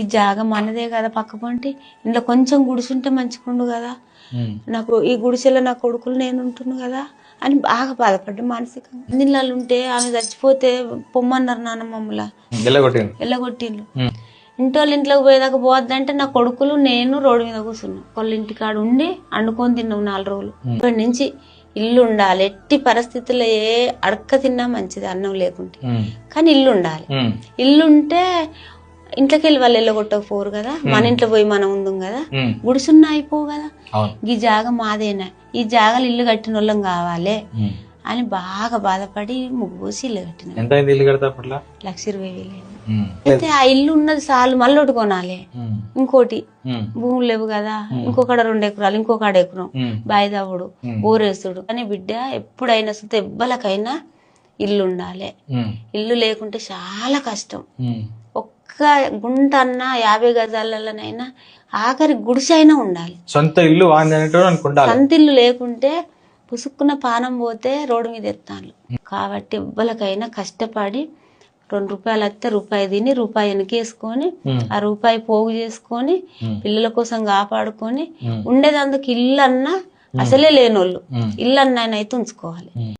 ఈ జాగ మనదే కదా పక్క పంటి ఇంట్లో కొంచెం గుడిసుంటే మంచిగుండు కదా, నాకు ఈ గుడిసెలో నా కొడుకులు నేను ఉంటున్నా కదా అని బాగా బాధపడ్డా మానసికంగా. నీళ్ళు ఉంటే ఆమె చచ్చిపోతే పొమ్మన్నారు నాన్న మమ్మల్ని ఎల్లగొట్టిండ్రు. ఇంటోళ్ళ ఇంట్లోకి పోయేదాకా పోవద్దంటే నా కొడుకులు నేను రోడ్డు మీద కూర్చున్నాం. వాళ్ళ ఇంటికాడ ఉండి వండుకొని తిన్నాం 4 రోజులు. ఇప్పటి నుంచి ఇల్లు ఉండాలి, ఎట్టి పరిస్థితుల్లో ఏ అడక్క తిన్నా మంచిది అన్నం లేకుంటే, కానీ ఇల్లు ఉండాలి. ఇల్లు ఉంటే ఇంట్లోకి వెళ్ళి వాళ్ళు వెళ్ళగొట్టకపోరు కదా, మన ఇంట్లో పోయి మనం ఉందాం కదా, గుడిసున్నా అయిపోవు కదా. ఈ జాగ మాదేనా, ఈ జాగాలు ఇల్లు కట్టిన వాళ్ళం కావాలి అని బాగా బాధపడి ముగ్గుసి ఇల్లు కట్టిన. 1,20,000. అయితే ఆ ఇల్లు ఉన్నది చాలు, మళ్ళీ ఒకటి కొనాలి, ఇంకోటి భూములు లేవు కదా, ఇంకొకడ 2 ఎకరాలు, ఇంకొకడ ఎకరం బాయిదావుడు బోరేసుడు అని. బిడ్డ ఎప్పుడైనా సుత ఎవ్వలకైనా ఇల్లు ఉండాలి. ఇల్లు లేకుంటే చాలా కష్టం. ఒక్క గుంట అన్నా 50 గజాలలోనైనా ఆఖరి గుడిసె అయినా ఉండాలి. సొంత ఇల్లు సొంత ఇల్లు లేకుంటే పుసుక్కున్న పానం పోతే రోడ్డు మీద ఎత్తాను. కాబట్టి ఎవ్వలకైనా కష్టపడి 2 రూపాయలు వస్తే రూపాయి తిని రూపాయి వెనకేసుకొని ఆ రూపాయి పోగు చేసుకొని పిల్లల కోసం కాపాడుకొని ఉండేదందుకు ఇల్లు అన్నా, అసలే లేనోళ్ళు ఇల్లు అన్నా అయితే ఉంచుకోవాలి.